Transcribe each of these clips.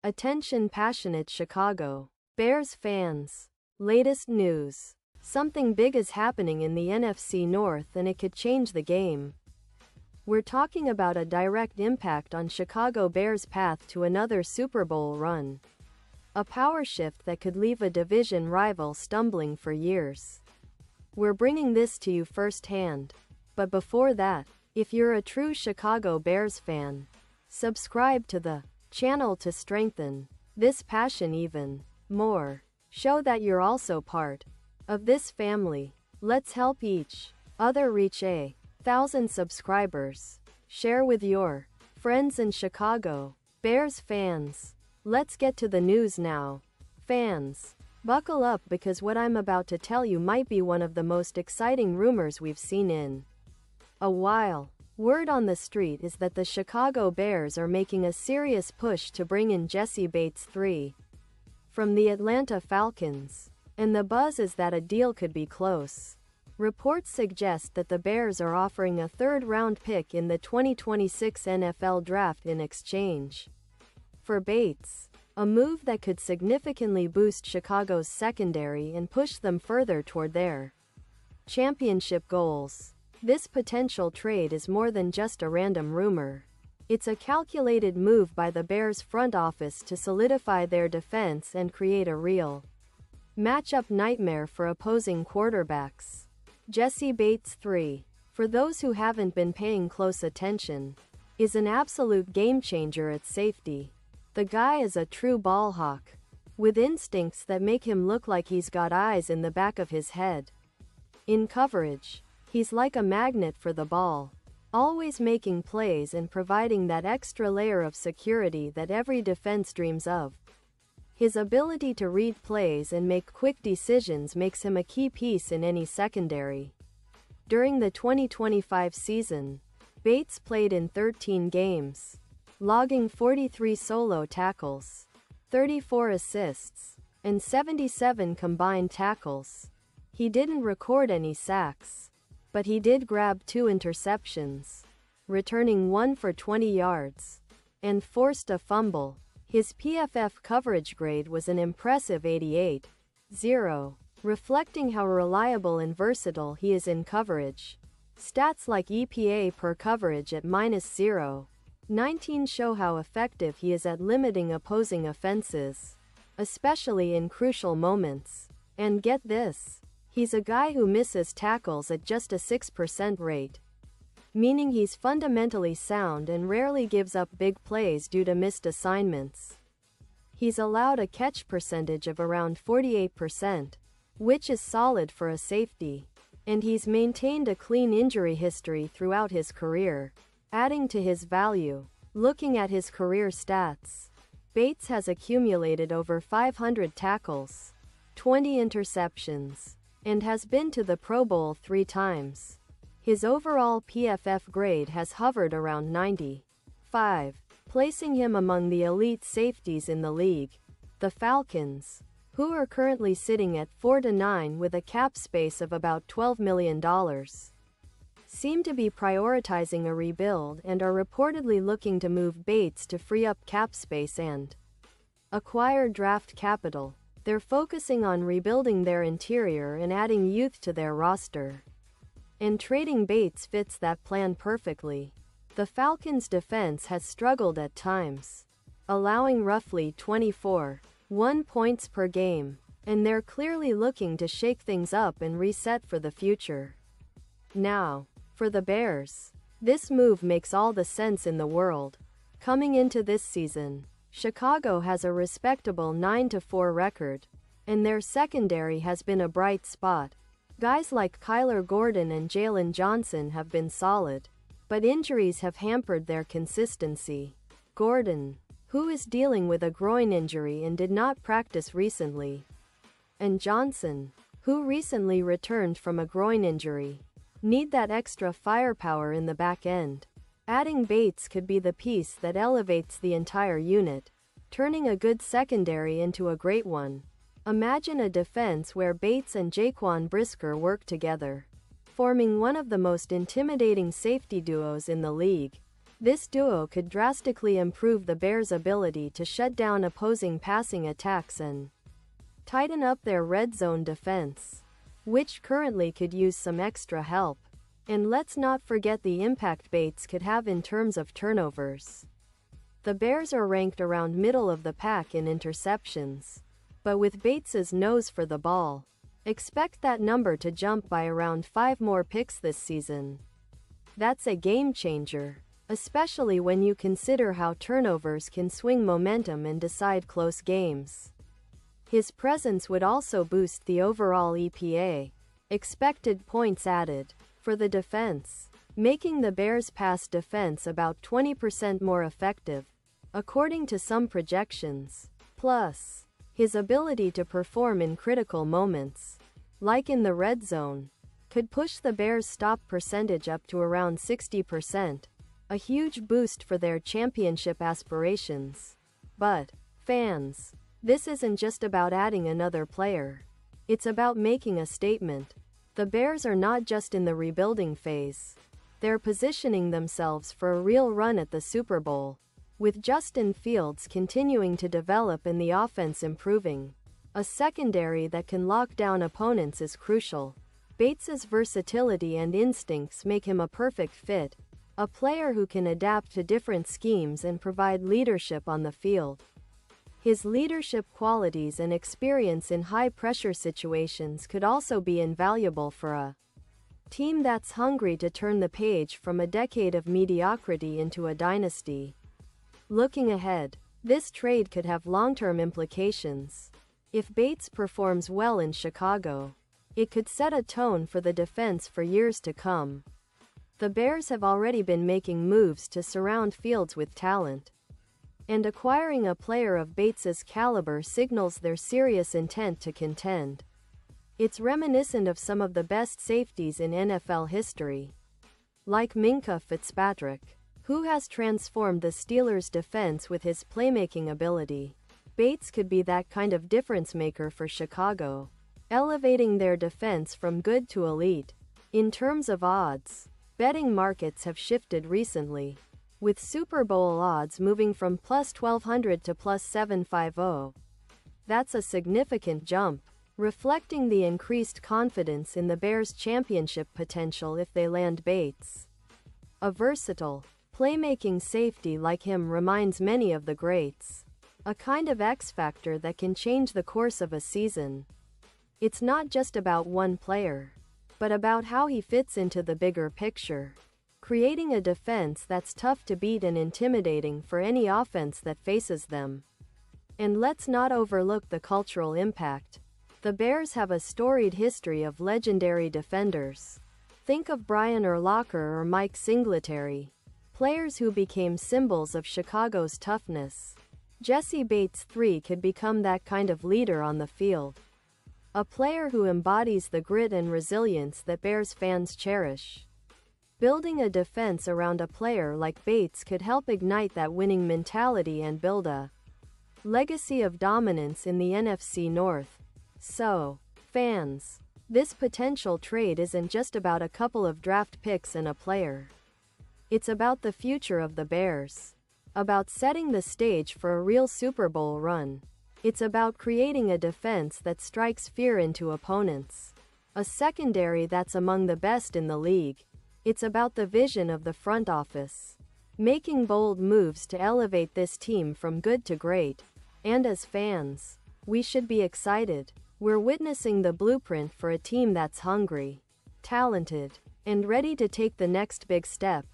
Attention passionate Chicago Bears fans. Latest news. Something big is happening in the NFC North and it could change the game. We're talking about a direct impact on Chicago Bears' path to another Super Bowl run. A power shift that could leave a division rival stumbling for years. We're bringing this to you firsthand. But before that, if you're a true Chicago Bears fan, subscribe to the channel to strengthen this passion even more. Show that you're also part of this family. Let's help each other reach 1,000 subscribers. Share with your friends and Chicago Bears fans. Let's get to the news now. Fans, buckle up because what I'm about to tell you might be one of the most exciting rumors we've seen in a while. Word on the street is that the Chicago Bears are making a serious push to bring in Jessie Bates III from the Atlanta Falcons, and the buzz is that a deal could be close. Reports suggest that the Bears are offering a third-round pick in the 2026 NFL Draft in exchange for Bates, a move that could significantly boost Chicago's secondary and push them further toward their championship goals. This potential trade is more than just a random rumor. It's a calculated move by the Bears front office to solidify their defense and create a real matchup nightmare for opposing quarterbacks. Jessie Bates III, for those who haven't been paying close attention, is an absolute game-changer at safety. The guy is a true ball hawk, with instincts that make him look like he's got eyes in the back of his head. In coverage, he's like a magnet for the ball, always making plays and providing that extra layer of security that every defense dreams of. His ability to read plays and make quick decisions makes him a key piece in any secondary. During the 2025 season, Bates played in 13 games, logging 43 solo tackles, 34 assists, and 77 combined tackles. He didn't record any sacks, but he did grab 2 interceptions, returning 1 for 20 yards, and forced a fumble. His PFF coverage grade was an impressive 88.0, reflecting how reliable and versatile he is in coverage. Stats like EPA per coverage at -0.19 show how effective he is at limiting opposing offenses, especially in crucial moments. And get this, he's a guy who misses tackles at just a 6% rate, meaning he's fundamentally sound and rarely gives up big plays due to missed assignments. He's allowed a catch percentage of around 48%, which is solid for a safety, and he's maintained a clean injury history throughout his career, adding to his value. Looking at his career stats, Bates has accumulated over 500 tackles, 20 interceptions, and has been to the Pro Bowl 3 times. His overall PFF grade has hovered around 95, placing him among the elite safeties in the league. The Falcons, who are currently sitting at 4-9 with a cap space of about $12 million, seem to be prioritizing a rebuild and are reportedly looking to move Bates to free up cap space and acquire draft capital. They're focusing on rebuilding their interior and adding youth to their roster, and trading Bates fits that plan perfectly. The Falcons' defense has struggled at times, allowing roughly 24.1 points per game, and they're clearly looking to shake things up and reset for the future. Now, for the Bears, this move makes all the sense in the world. Coming into this season, Chicago has a respectable 9-4 record, and their secondary has been a bright spot. Guys like Kyler Gordon and Jalen Johnson have been solid, but injuries have hampered their consistency. Gordon, who is dealing with a groin injury and did not practice recently, and Johnson, who recently returned from a groin injury, need that extra firepower in the back end. Adding Bates could be the piece that elevates the entire unit, turning a good secondary into a great one. Imagine a defense where Bates and Jaquan Brisker work together, forming one of the most intimidating safety duos in the league. This duo could drastically improve the Bears' ability to shut down opposing passing attacks and tighten up their red zone defense, which currently could use some extra help. And let's not forget the impact Bates could have in terms of turnovers. The Bears are ranked around middle of the pack in interceptions, but with Bates's nose for the ball, expect that number to jump by around 5 more picks this season. That's a game changer, especially when you consider how turnovers can swing momentum and decide close games. His presence would also boost the overall EPA, expected points added, for the defense, making the Bears' pass defense about 20% more effective, according to some projections. Plus, his ability to perform in critical moments, like in the red zone, could push the Bears' stop percentage up to around 60%, a huge boost for their championship aspirations. But, fans, this isn't just about adding another player. It's about making a statement. The Bears are not just in the rebuilding phase. They're positioning themselves for a real run at the Super Bowl, with Justin Fields continuing to develop and the offense improving. A secondary that can lock down opponents is crucial. Bates's versatility and instincts make him a perfect fit, a player who can adapt to different schemes and provide leadership on the field. His leadership qualities and experience in high-pressure situations could also be invaluable for a team that's hungry to turn the page from a decade of mediocrity into a dynasty. Looking ahead, this trade could have long-term implications. If Bates performs well in Chicago, it could set a tone for the defense for years to come. The Bears have already been making moves to surround Fields with talent, and acquiring a player of Bates's caliber signals their serious intent to contend. It's reminiscent of some of the best safeties in NFL history, like Minkah Fitzpatrick, who has transformed the Steelers' defense with his playmaking ability. Bates could be that kind of difference-maker for Chicago, elevating their defense from good to elite. In terms of odds, betting markets have shifted recently, with Super Bowl odds moving from plus 1,200 to plus 750. That's a significant jump, reflecting the increased confidence in the Bears' championship potential if they land Bates. A versatile, playmaking safety like him reminds many of the greats, a kind of X-factor that can change the course of a season. It's not just about one player, but about how he fits into the bigger picture, creating a defense that's tough to beat and intimidating for any offense that faces them. And let's not overlook the cultural impact. The Bears have a storied history of legendary defenders. Think of Brian Urlacher or Mike Singletary, players who became symbols of Chicago's toughness. Jesse Bates III could become that kind of leader on the field, a player who embodies the grit and resilience that Bears fans cherish. Building a defense around a player like Bates could help ignite that winning mentality and build a legacy of dominance in the NFC North. So, fans, this potential trade isn't just about a couple of draft picks and a player. It's about the future of the Bears, about setting the stage for a real Super Bowl run. It's about creating a defense that strikes fear into opponents, a secondary that's among the best in the league. It's about the vision of the front office, making bold moves to elevate this team from good to great. And as fans, we should be excited. We're witnessing the blueprint for a team that's hungry, talented, and ready to take the next big step.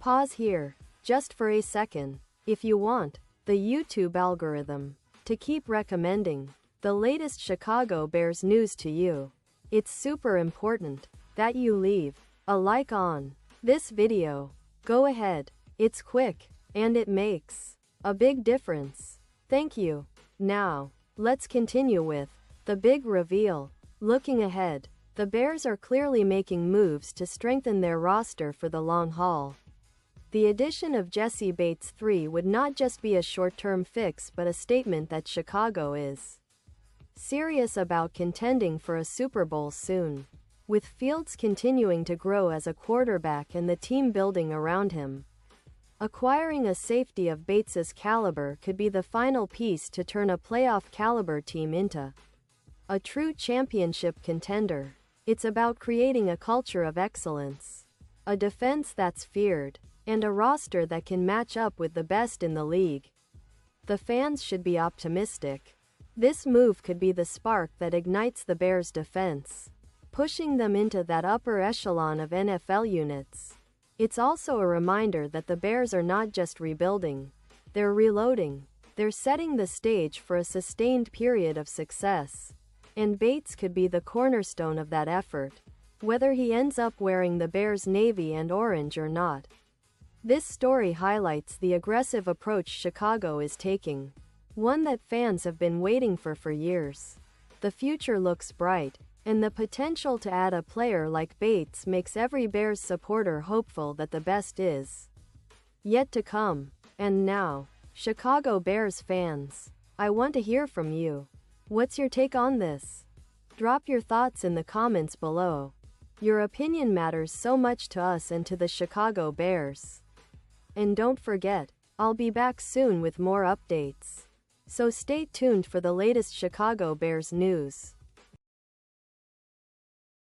Pause here, just for a second. If you want the YouTube algorithm to keep recommending the latest Chicago Bears news to you, it's super important that you leave a like on this video. Go ahead. It's quick, and it makes a big difference. Thank you. Now, let's continue with the big reveal. Looking ahead, the Bears are clearly making moves to strengthen their roster for the long haul. The addition of Jesse Bates III would not just be a short-term fix but a statement that Chicago is serious about contending for a Super Bowl soon. With Fields continuing to grow as a quarterback and the team building around him, Acquiring a safety of Bates's caliber could be the final piece to turn a playoff-caliber team into a true championship contender. It's about creating a culture of excellence, a defense that's feared, and a roster that can match up with the best in the league. The fans should be optimistic. This move could be the spark that ignites the Bears' defense, pushing them into that upper echelon of NFL units. It's also a reminder that the Bears are not just rebuilding, they're reloading. They're setting the stage for a sustained period of success. And Bates could be the cornerstone of that effort, whether he ends up wearing the Bears' navy and orange or not. This story highlights the aggressive approach Chicago is taking, one that fans have been waiting for years. The future looks bright, and the potential to add a player like Bates makes every Bears supporter hopeful that the best is yet to come. And now, Chicago Bears fans, I want to hear from you. What's your take on this? Drop your thoughts in the comments below. Your opinion matters so much to us and to the Chicago Bears. And don't forget, I'll be back soon with more updates. So stay tuned for the latest Chicago Bears news.